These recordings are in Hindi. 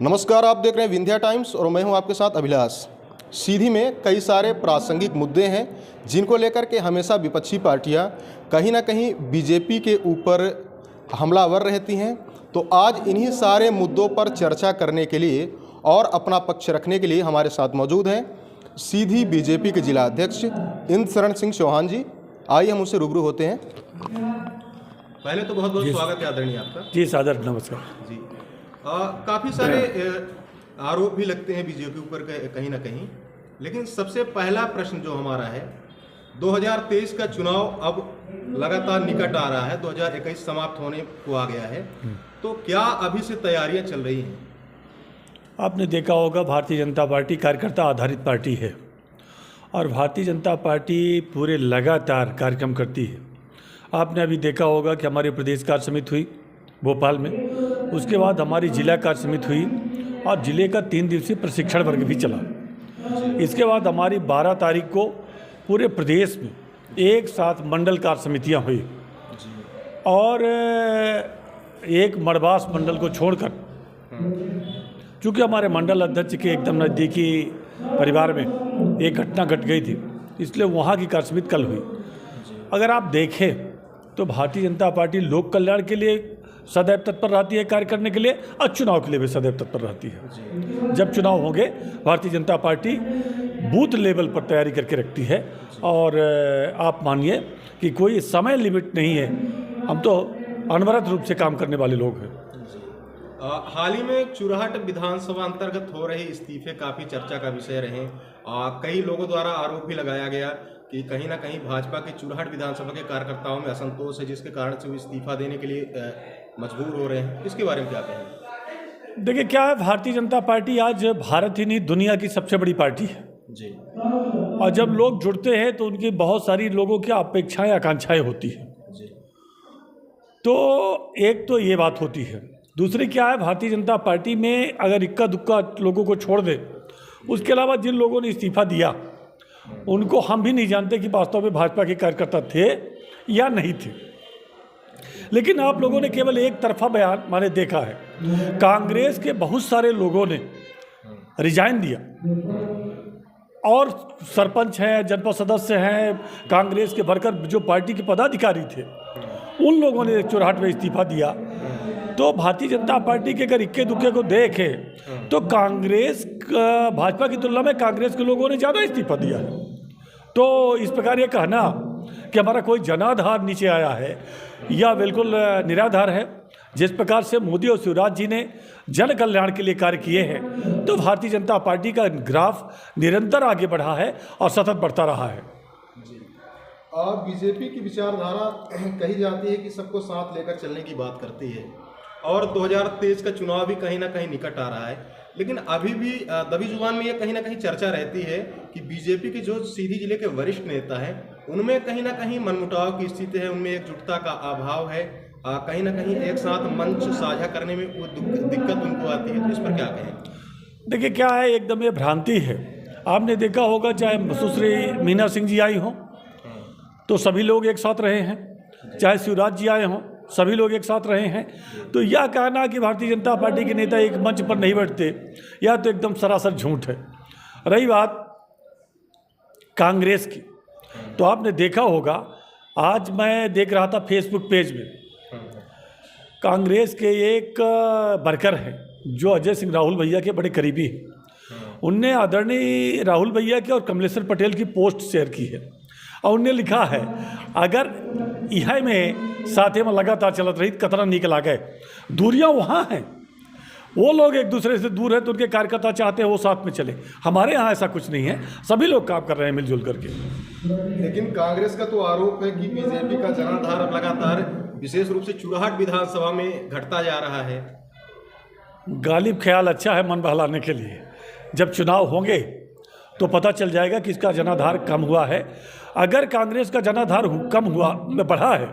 नमस्कार, आप देख रहे हैं विंध्या टाइम्स और मैं हूं आपके साथ अभिलाष। सीधी में कई सारे प्रासंगिक मुद्दे हैं जिनको लेकर के हमेशा विपक्षी पार्टियां कहीं ना कहीं बीजेपी के ऊपर हमलावर रहती हैं। तो आज इन्हीं सारे मुद्दों पर चर्चा करने के लिए और अपना पक्ष रखने के लिए हमारे साथ मौजूद हैं सीधी बीजेपी के जिला अध्यक्ष इंद्र शरण सिंह चौहान जी। आइए हम उनसे रूबरू होते हैं। पहले तो बहुत बहुत स्वागत है आदरणीय आपका। जी सादर नमस्कार जी। काफ़ी सारे आरोप भी लगते हैं बीजेपी के ऊपर कहीं ना कहीं, लेकिन सबसे पहला प्रश्न जो हमारा है, 2023 का चुनाव अब लगातार निकट आ रहा है, 2021 समाप्त होने को आ गया है, तो क्या अभी से तैयारियां चल रही हैं? आपने देखा होगा भारतीय जनता पार्टी कार्यकर्ता आधारित पार्टी है और भारतीय जनता पार्टी पूरे लगातार कार्यक्रम करती है। आपने अभी देखा होगा कि हमारी प्रदेश कार्य समिति हुई भोपाल में, उसके बाद हमारी जिला कार्य समिति हुई और जिले का 3 दिवसीय प्रशिक्षण वर्ग भी चला। इसके बाद हमारी 12 तारीख को पूरे प्रदेश में एक साथ मंडल कार्य समितियाँ हुई और एक मड़बास मंडल को छोड़कर, चूँकि हमारे मंडल अध्यक्ष के एकदम नज़दीकी परिवार में एक घटना घट गई थी, इसलिए वहाँ की कार्य समिति कल हुई। अगर आप देखें तो भारतीय जनता पार्टी लोक कल्याण के लिए सदैव तत्पर रहती है कार्य करने के लिए और चुनाव के लिए भी सदैव तत्पर रहती है। जब चुनाव होंगे Bharatiya Janata party booth level पर तैयारी करके रखती है और आप मानिए कि कोई समय लिमिट नहीं है, हम तो अनवरत रूप से काम करने वाले लोग हैं। हाल ही में चुराहट विधानसभा अंतर्गत हो रहे इस्तीफे काफ़ी चर्चा का विषय रहे। कई लोगों द्वारा आरोप भी लगाया गया कि कहीं ना कहीं भाजपा के चुराहट विधानसभा के कार्यकर्ताओं में असंतोष है, जिसके कारण से वो इस्तीफा देने के लिए मजबूर हो रहे हैं। इसके बारे में क्या कहेंगे? देखिए क्या है, भारतीय जनता पार्टी आज भारत ही नहीं दुनिया की सबसे बड़ी पार्टी है जी। और जब लोग जुड़ते हैं तो उनकी बहुत सारी लोगों की अपेक्षाएं आकांक्षाएं होती हैं जी। तो एक तो ये बात होती है। दूसरी क्या है, भारतीय जनता पार्टी में अगर इक्का दुक्का लोगों को छोड़ दे, उसके अलावा जिन लोगों ने इस्तीफा दिया उनको हम भी नहीं जानते कि वास्तव में भाजपा के कार्यकर्ता थे या नहीं थे। लेकिन आप लोगों ने केवल एक तरफा बयान मैंने देखा है। कांग्रेस के बहुत सारे लोगों ने रिजाइन दिया और सरपंच हैं, जनपद सदस्य हैं, कांग्रेस के वर्कर जो पार्टी के पदाधिकारी थे, उन लोगों ने चुराहट में इस्तीफा दिया। तो भारतीय जनता पार्टी के अगर इक्के दुक्के को देखें तो कांग्रेस भाजपा की तुलना में कांग्रेस के लोगों ने ज़्यादा इस्तीफा दिया है। तो इस प्रकार ये कहना कि हमारा कोई जनाधार नीचे आया है या बिल्कुल निराधार है। जिस प्रकार से मोदी और शिवराज जी ने जन कल्याण के लिए कार्य किए हैं, तो भारतीय जनता पार्टी का ग्राफ निरंतर आगे बढ़ा है और सतत बढ़ता रहा है। बीजेपी की विचारधारा कही जाती है कि सबको साथ लेकर चलने की बात करती है और 2023 का चुनाव भी कहीं ना कहीं निकट आ रहा है, लेकिन अभी भी दबी जुबान में ये कहीं ना कहीं चर्चा रहती है कि बीजेपी के जो सीधी जिले के वरिष्ठ नेता हैं उनमें कहीं ना कहीं मनमुटाव की स्थिति है, उनमें एकजुटता का अभाव है, कहीं ना कहीं एक साथ मंच साझा करने में वो दिक्कत उनको आती है। तो इस पर क्या कहें? देखिए क्या है, एकदम ये भ्रांति है। आपने देखा होगा चाहे सुश्री मीना सिंह जी आई हों तो सभी लोग एक साथ रहे हैं, चाहे शिवराज जी आए हों सभी लोग एक साथ रहे हैं। तो यह कहना कि भारतीय जनता पार्टी के नेता एक मंच पर नहीं बैठते, यह तो एकदम सरासर झूठ है। रही बात कांग्रेस की, तो आपने देखा होगा, आज मैं देख रहा था फेसबुक पेज में, कांग्रेस के एक वर्कर हैं जो अजय सिंह राहुल भैया के बड़े करीबी हैं। उनने आदरणीय राहुल भैया के और कमलेश्वर पटेल की पोस्ट शेयर की है और उनने लिखा है, अगर यह में साथे में लगातार चलत रही कतरा निकल आ गए। दूरियां वहाँ हैं, वो लोग एक दूसरे से दूर है तो उनके कार्यकर्ता चाहते हैं वो साथ में चले। हमारे यहाँ ऐसा कुछ नहीं है, सभी लोग काम कर रहे हैं मिलजुल करके। लेकिन कांग्रेस का तो आरोप है कि बीजेपी का जनाधार अब लगातार विशेष रूप से चुराहट विधानसभा में घटता जा रहा है। गालिब ख्याल अच्छा है मन बहलाने के लिए। जब चुनाव होंगे तो पता चल जाएगा कि इसका जनाधार कम हुआ है। अगर कांग्रेस का जनाधार कम हुआ बढ़ा है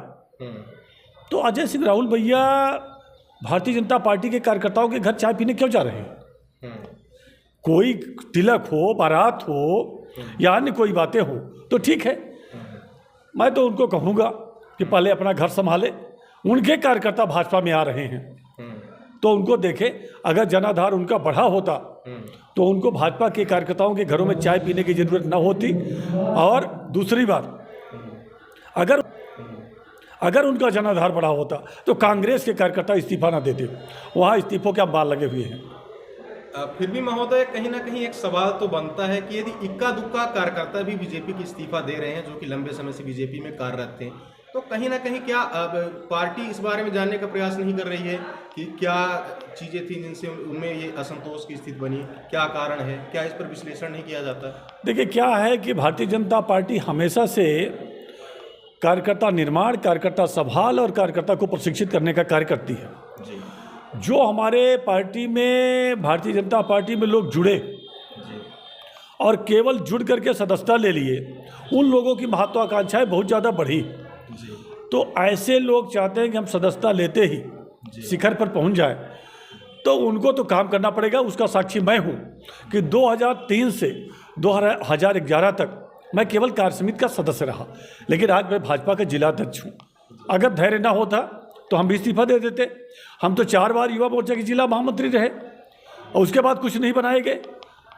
तो अजय सिंह राहुल भैया भारतीय जनता पार्टी के कार्यकर्ताओं के घर चाय पीने क्यों जा रहे हैं? कोई तिलक हो, बारात हो या अन्य कोई बातें हो तो ठीक है, मैं तो उनको कहूँगा कि पहले अपना घर संभाले। उनके कार्यकर्ता भाजपा में आ रहे हैं तो उनको देखें, अगर जनाधार उनका बढ़ा होता तो उनको भाजपा के कार्यकर्ताओं के घरों में चाय पीने की जरूरत न होती। और दूसरी बात, अगर उनका जनाधार बढ़ा होता तो कांग्रेस के कार्यकर्ता इस्तीफा ना देते। वहाँ इस्तीफों के अंबार लगे हुए हैं। फिर भी महोदय, कहीं ना कहीं एक सवाल तो बनता है कि यदि इक्का दुक्का कार्यकर्ता भी बीजेपी की इस्तीफा दे रहे हैं जो कि लंबे समय से बीजेपी में कार्यरत थे, तो कहीं ना कहीं क्या पार्टी इस बारे में जानने का प्रयास नहीं कर रही है कि क्या चीज़ें थी जिनसे उनमें ये असंतोष की स्थिति बनी, क्या कारण है? क्या इस पर विश्लेषण नहीं किया जाता? देखिए, क्या है कि भारतीय जनता पार्टी हमेशा से कार्यकर्ता निर्माण, कार्यकर्ता संभाल और कार्यकर्ता को प्रशिक्षित करने का कार्य करती है जी। जो हमारे पार्टी में, भारतीय जनता पार्टी में लोग जुड़े जी और केवल जुड़ करके सदस्यता ले लिए, उन लोगों की महत्वाकांक्षाएं बहुत ज़्यादा बढ़ी जी। तो ऐसे लोग चाहते हैं कि हम सदस्यता लेते ही शिखर पर पहुंच जाए, तो उनको तो काम करना पड़ेगा। उसका साक्षी मैं हूं कि 2003 से 2011 तक मैं केवल कार्य समिति का सदस्य रहा, लेकिन आज मैं भाजपा का जिला अध्यक्ष हूँ। अगर धैर्य ना होता तो हम भी इस्तीफा दे देते। हम तो 4 बार युवा मोर्चा के जिला महामंत्री रहे और उसके बाद कुछ नहीं बनाए गए।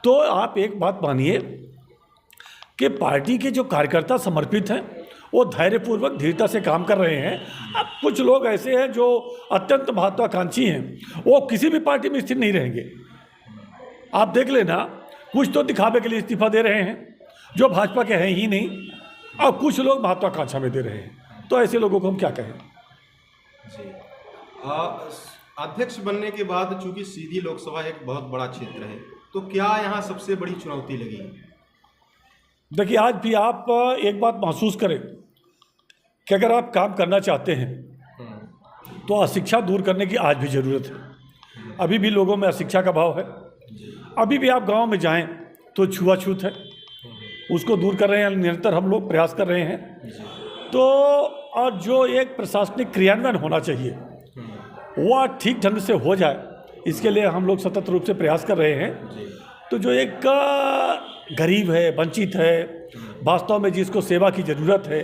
तो आप एक बात मानिए कि पार्टी के जो कार्यकर्ता समर्पित हैं वो धैर्यपूर्वक, धीरता से काम कर रहे हैं। अब कुछ लोग ऐसे हैं जो अत्यंत महत्वाकांक्षी हैं, वो किसी भी पार्टी में स्थिर नहीं रहेंगे। आप देख लेना, कुछ तो दिखावे के लिए इस्तीफा दे रहे हैं जो भाजपा के हैं ही नहीं, और कुछ लोग महत्वाकांक्षा में दे रहे हैं। तो ऐसे लोगों को हम क्या कहें जी। अध्यक्ष बनने के बाद चूंकि सीधी लोकसभा एक बहुत बड़ा क्षेत्र है, तो क्या यहाँ सबसे बड़ी चुनौती लगी? देखिए, आज भी आप एक बात महसूस करें कि अगर आप काम करना चाहते हैं तो अशिक्षा दूर करने की आज भी ज़रूरत है। अभी भी लोगों में अशिक्षा का भाव है। अभी भी आप गांव में जाएं तो छुआछूत है, उसको दूर कर रहे हैं, निरंतर हम लोग प्रयास कर रहे हैं। तो और जो एक प्रशासनिक क्रियान्वयन होना चाहिए वो ठीक ढंग से हो जाए, इसके लिए हम लोग सतत रूप से प्रयास कर रहे हैं। तो जो एक गरीब है, वंचित है, वास्तव में जिसको सेवा की ज़रूरत है,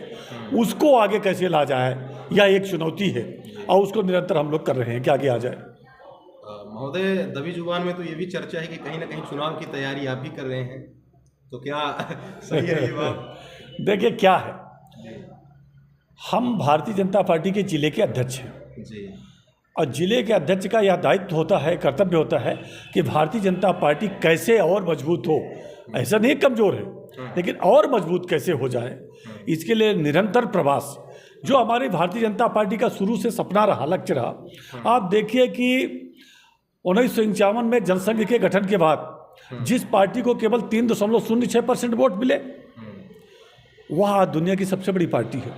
उसको आगे कैसे ला जाए, यह एक चुनौती है और उसको निरंतर हम लोग कर रहे हैं कि आगे आ जाए। महोदय, दबी जुबान में तो ये भी चर्चा है कि कहीं ना कहीं चुनाव की तैयारी आप भी कर रहे हैं, तो क्या सही है ये बात? देखिए, क्या है, हम भारतीय जनता पार्टी के जिले के अध्यक्ष हैं जी, और जिले के अध्यक्ष का यह दायित्व होता है, कर्तव्य होता है कि भारतीय जनता पार्टी कैसे और मजबूत हो। ऐसा नहीं कमज़ोर है, लेकिन और मजबूत कैसे हो जाए, इसके लिए निरंतर प्रवास, जो हमारी भारतीय जनता पार्टी का शुरू से सपना रहा, लक्ष्य रहा। आप देखिए कि 1951 में जनसंघ के गठन के बाद जिस पार्टी को केवल 3.06% वोट मिले, वह दुनिया की सबसे बड़ी पार्टी है।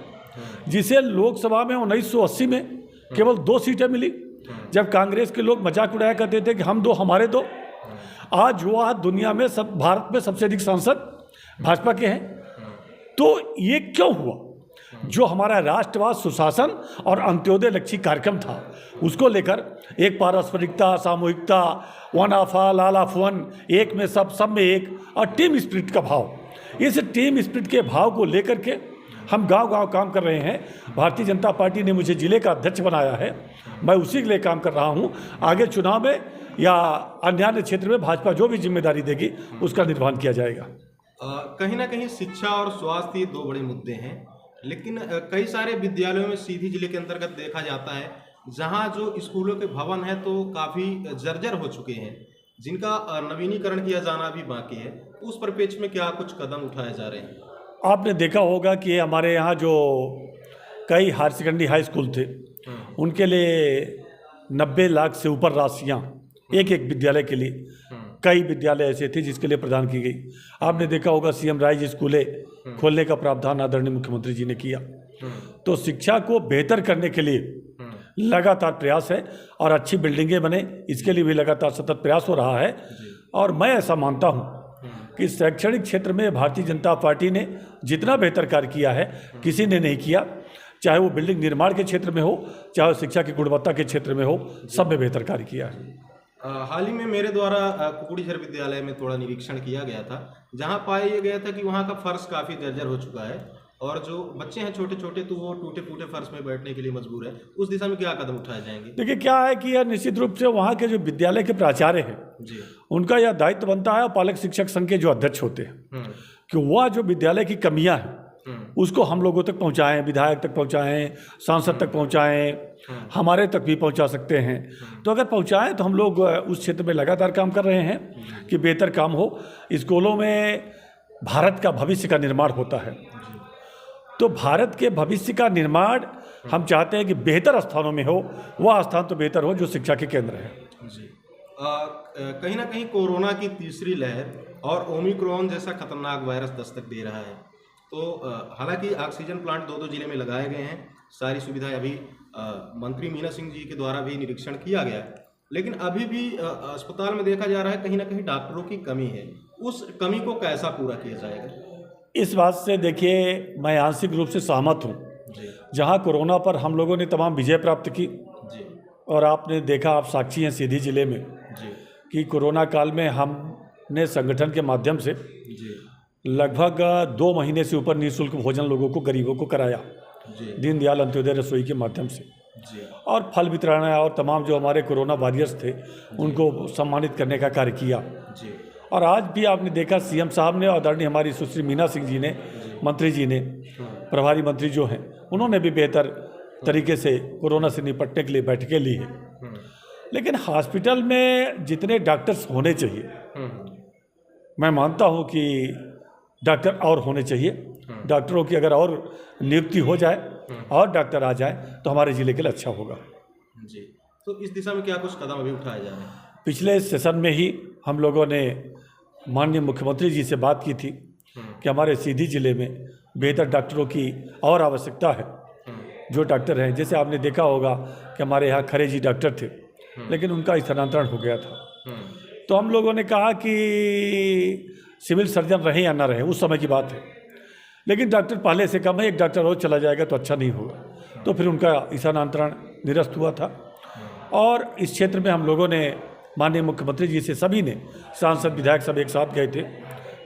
जिसे लोकसभा में 1980 में केवल 2 सीटें मिली, जब कांग्रेस के लोग मजाक उड़ाया करते थे कि हम 2 हमारे 2। आज वह दुनिया में भारत में सबसे अधिक सांसद भाजपा के हैं। तो ये क्यों हुआ? जो हमारा राष्ट्रवाद, सुशासन और अंत्योदय लक्ष्य कार्यक्रम था, उसको लेकर एक पारस्परिकता, सामूहिकता, one of all, all of one, एक में सब, सब में एक, और टीम स्पिरिट का भाव, इस टीम स्पिरिट के भाव को लेकर के हम गांव-गांव काम कर रहे हैं। भारतीय जनता पार्टी ने मुझे जिले का अध्यक्ष बनाया है, मैं उसी के लिए काम कर रहा हूं। आगे चुनाव में या अन्य क्षेत्र में भाजपा जो भी जिम्मेदारी देगी उसका निर्वहन किया जाएगा। कहीं ना कहीं शिक्षा और स्वास्थ्य ये 2 बड़े मुद्दे हैं, लेकिन कई सारे विद्यालयों में सीधी जिले के अंतर्गत देखा जाता है जहां जो स्कूलों के भवन हैं तो काफ़ी जर्जर हो चुके हैं, जिनका नवीनीकरण किया जाना भी बाकी है। उस परिप्रेक्ष्य में क्या कुछ कदम उठाए जा रहे हैं? आपने देखा होगा कि हमारे यहाँ जो कई हायर सेकेंडरी हाई स्कूल थे, उनके लिए 90 लाख से ऊपर राशियाँ एक विद्यालय के लिए, कई विद्यालय ऐसे थे जिसके लिए प्रदान की गई। आपने देखा होगा CM राइज स्कूलें खोलने का प्रावधान आदरणीय मुख्यमंत्री जी ने किया। तो शिक्षा को बेहतर करने के लिए लगातार प्रयास है और अच्छी बिल्डिंगें बने, इसके लिए भी लगातार सतत प्रयास हो रहा है। और मैं ऐसा मानता हूँ कि शैक्षणिक क्षेत्र में भारतीय जनता पार्टी ने जितना बेहतर कार्य किया है किसी ने नहीं किया, चाहे वो बिल्डिंग निर्माण के क्षेत्र में हो, चाहे शिक्षा की गुणवत्ता के क्षेत्र में हो, सब में बेहतर कार्य किया है। हाल ही में मेरे द्वारा कुकुड़ीझर विद्यालय में थोड़ा निरीक्षण किया गया था, जहां पाया गया था कि वहां का फर्श काफ़ी जर्जर हो चुका है और जो बच्चे हैं छोटे छोटे तो वो टूटे फूटे फर्श में बैठने के लिए मजबूर है, उस दिशा में क्या कदम उठाए जाएंगे? देखिए क्या है कि यह निश्चित रूप से वहाँ के जो विद्यालय के प्राचार्य हैं जी। उनका यह दायित्व बनता है, और पालक शिक्षक संघ के जो अध्यक्ष होते हैं कि वह जो विद्यालय की कमियां हैं उसको हम लोगों तक पहुंचाएं, विधायक तक पहुंचाएं, सांसद तक पहुंचाएं, हमारे तक भी पहुंचा सकते हैं। तो अगर पहुंचाएं तो हम लोग उस क्षेत्र में लगातार काम कर रहे हैं कि बेहतर काम हो। स्कूलों में भारत का भविष्य का निर्माण होता है, तो भारत के भविष्य का निर्माण हम चाहते हैं कि बेहतर स्थानों में हो, वह स्थान तो बेहतर हो जो शिक्षा के केंद्र है। जी। कहीं ना कहीं कोरोना की तीसरी लहर और ओमिक्रॉन जैसा खतरनाक वायरस दस्तक दे रहा है, तो हालांकि ऑक्सीजन प्लांट दो जीले में लगाए गए हैं, सारी सुविधाएं अभी मंत्री मीना सिंह जी के द्वारा भी निरीक्षण किया गया है, लेकिन अभी भी अस्पताल में देखा जा रहा है कहीं ना कहीं डॉक्टरों की कमी है। उस कमी को कैसा पूरा किया जाएगा? इस बात से देखिए मैं आंशिक रूप से सहमत हूँ। जहाँ कोरोना पर हम लोगों ने तमाम विजय प्राप्त की जी। और आपने देखा, आप साक्षी हैं सीधी जिले में जी। कि कोरोना काल में हमने संगठन के माध्यम से जी। लगभग 2 महीने से ऊपर निःशुल्क भोजन लोगों को, गरीबों को कराया दीनदयाल अंत्योदय रसोई के माध्यम से जी। और फल वितरण और तमाम जो हमारे कोरोना वॉरियर्स थे उनको सम्मानित करने का कार्य किया जी। और आज भी आपने देखा सीएम साहब ने, आदरणीय हमारी सुश्री मीना सिंह जी ने, मंत्री जी ने, प्रभारी मंत्री जो हैं उन्होंने भी बेहतर तरीके से कोरोना से निपटने के लिए बैठकें ली है। लेकिन हॉस्पिटल में जितने डॉक्टर्स होने चाहिए, मैं मानता हूँ कि डॉक्टर और होने चाहिए। डॉक्टरों की अगर और नियुक्ति हो जाए और डॉक्टर आ जाए तो हमारे ज़िले के लिए अच्छा होगा। जी। तो इस दिशा में क्या कुछ कदम अभी उठाए जा रहे हैं? पिछले सेशन में ही हम लोगों ने माननीय मुख्यमंत्री जी से बात की थी कि हमारे सीधी जिले में बेहतर डॉक्टरों की और आवश्यकता है। जो डॉक्टर हैं, जैसे आपने देखा होगा कि हमारे यहाँ खरे जी डॉक्टर थे लेकिन उनका स्थानांतरण हो गया था, तो हम लोगों ने कहा कि सिविल सर्जन रहे या ना रहे, उस समय की बात है, लेकिन डॉक्टर पहले से कम है, एक डॉक्टर और चला जाएगा तो अच्छा नहीं होगा। तो फिर उनका स्थानांतरण निरस्त हुआ था और इस क्षेत्र में हम लोगों ने माननीय मुख्यमंत्री जी से, सभी ने, सांसद विधायक सब एक साथ गए थे,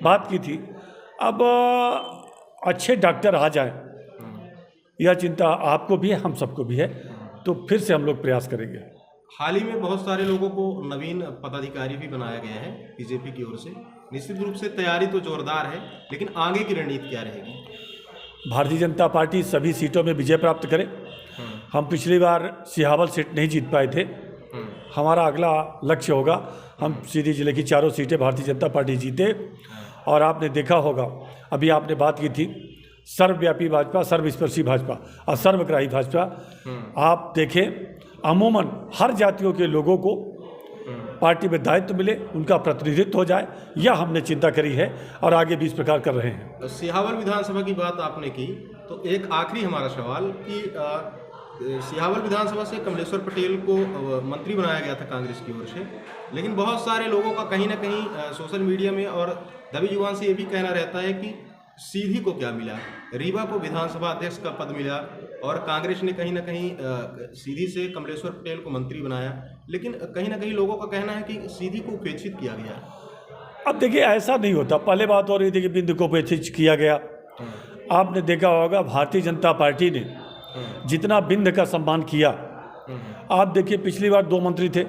बात की थी। अब अच्छे डॉक्टर आ जाएं, यह चिंता आपको भी है, हम सबको भी है, तो फिर से हम लोग प्रयास करेंगे। हाल ही में बहुत सारे लोगों को नवीन पदाधिकारी भी बनाया गया है बीजेपी की ओर से। निश्चित रूप से तैयारी तो जोरदार है, लेकिन आगे की रणनीति क्या रहेगी? भारतीय जनता पार्टी सभी सीटों में विजय प्राप्त करे। हम पिछली बार सिहावल सीट नहीं जीत पाए थे, हमारा अगला लक्ष्य होगा हम सीधी जिले की 4 सीटें भारतीय जनता पार्टी जीते। और आपने देखा होगा, अभी आपने बात की थी सर्वव्यापी भाजपा, सर्वस्पर्शी भाजपा और सर्वग्राही भाजपा। आप देखें, अमूमन हर जातियों के लोगों को पार्टी में दायित्व मिले, उनका प्रतिनिधित्व हो जाए, यह हमने चिंता करी है और आगे भी इस प्रकार कर रहे हैं। सिहावल विधानसभा की बात आपने की, तो एक आखिरी हमारा सवाल कि सिहावल विधानसभा से कमलेश्वर पटेल को मंत्री बनाया गया था कांग्रेस की ओर से, लेकिन बहुत सारे लोगों का कहीं ना कहीं सोशल मीडिया में और दबी जुबान से ये भी कहना रहता है कि सीधी को क्या मिला, रीवा को विधानसभा अध्यक्ष का पद मिला और कांग्रेस ने कहीं ना कहीं सीधी से कमलेश्वर पटेल को मंत्री बनाया, लेकिन कहीं ना कहीं लोगों का कहना है कि सीधी को उपेक्षित किया गया। अब देखिए, ऐसा नहीं होता। पहले बात हो रही थी कि बिंद को उपेक्षित किया गया। आपने देखा होगा भारतीय जनता पार्टी ने जितना बिंद का सम्मान किया, आप देखिए पिछली बार 2 मंत्री थे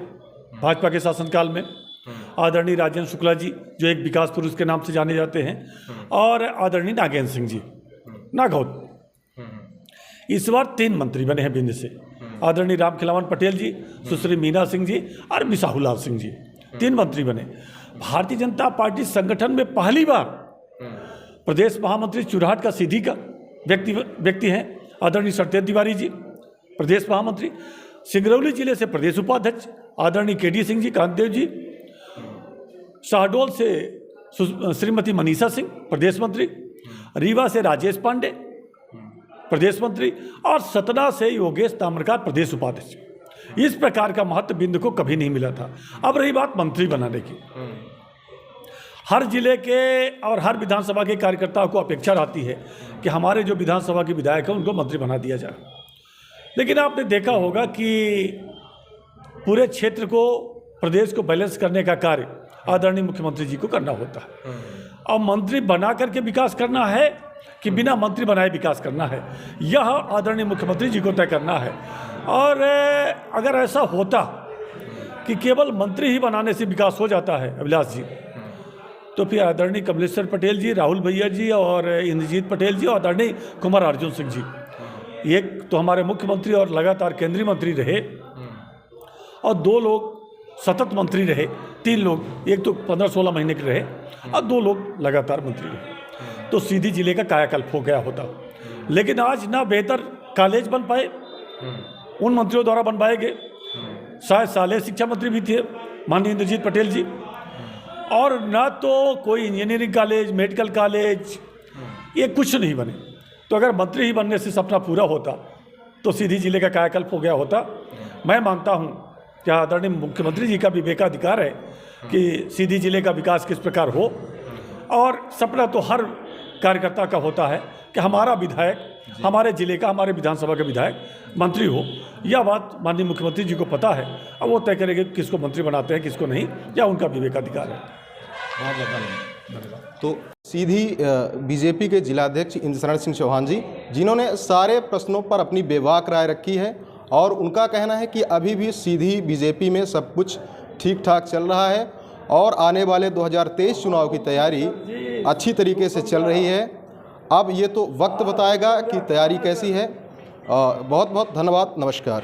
भाजपा के शासनकाल में, आदरणीय राजेंद्र शुक्ला जी जो एक विकास पुरुष के नाम से जाने जाते हैं, और आदरणीय नागेंद्र सिंह जी नागौत। इस बार 3 मंत्री बने हैं बिंद से, आदरणीय रामखिलावन पटेल जी, सुश्री मीना सिंह जी और मिसाहुलाल सिंह जी, 3 मंत्री बने। भारतीय जनता पार्टी संगठन में पहली बार प्रदेश महामंत्री चुराहट का सीधी का व्यक्ति हैं आदरणीय सत्येंद्र तिवारी जी, प्रदेश महामंत्री। सिंगरौली जिले से प्रदेश उपाध्यक्ष आदरणीय केडी सिंह जी, कांतदेव जी। शहडोल से श्रीमती मनीषा सिंह, प्रदेश मंत्री। रीवा से राजेश पांडे, प्रदेश मंत्री। और सतना से योगेश ताम्रकार, प्रदेश उपाध्यक्ष। इस प्रकार का महत्व बिंद को कभी नहीं मिला था। अब रही बात मंत्री बनाने की, हर जिले के और हर विधानसभा के कार्यकर्ताओं को अपेक्षा रहती है कि हमारे जो विधानसभा के विधायक हैं उनको मंत्री बना दिया जाए, लेकिन आपने देखा होगा कि पूरे क्षेत्र को, प्रदेश को बैलेंस करने का कार्य आदरणीय मुख्यमंत्री जी को करना होता है। और मंत्री बना करके विकास करना है कि बिना मंत्री बनाए विकास करना है, यह आदरणीय मुख्यमंत्री जी को तय करना है। और अगर ऐसा होता कि केवल मंत्री ही बनाने से विकास हो जाता है अभिलाष जी, तो फिर आदरणीय कमलेश्वर पटेल जी, राहुल भैया जी और इंद्रजीत पटेल जी और आदरणीय कुमार अर्जुन सिंह जी, एक तो हमारे मुख्यमंत्री और लगातार केंद्रीय मंत्री रहे, और 2 लोग सतत मंत्री रहे, 3 लोग, एक तो 15-16 महीने के रहे और 2 लोग लगातार मंत्री रहे, तो सीधी जिले का कायाकल्प हो गया होता। लेकिन आज ना बेहतर कॉलेज बन पाए उन मंत्रियों द्वारा बनवाए गए, शायद साले शिक्षा मंत्री भी थे माननीय इंद्रजीत पटेल जी, और ना तो कोई इंजीनियरिंग कॉलेज, मेडिकल कॉलेज, ये कुछ नहीं बने। तो अगर मंत्री ही बनने से सपना पूरा होता तो सीधी जिले का कायाकल्प हो गया होता। मैं मानता हूँ कि आदरणीय मुख्यमंत्री जी का विवेकाधिकार है कि सीधी जिले का विकास किस प्रकार हो, और सपना तो हर कार्यकर्ता का होता है कि हमारा विधायक, हमारे जिले का, हमारे विधानसभा का विधायक मंत्री हो। यह बात माननीय मुख्यमंत्री जी को पता है, अब वो तय करेंगे किसको मंत्री बनाते हैं, किसको नहीं, या उनका विवेकाधिकार है। तो सीधी बीजेपी के जिलाध्यक्ष इंद्रशरण सिंह चौहान जी, जिन्होंने सारे प्रश्नों पर अपनी बेबाक राय रखी है, और उनका कहना है कि अभी भी सीधी बीजेपी में सब कुछ ठीक ठाक चल रहा है और आने वाले 2023 चुनाव की तैयारी अच्छी तरीके से चल रही है। अब ये तो वक्त बताएगा कि तैयारी कैसी है। बहुत बहुत धन्यवाद, नमस्कार।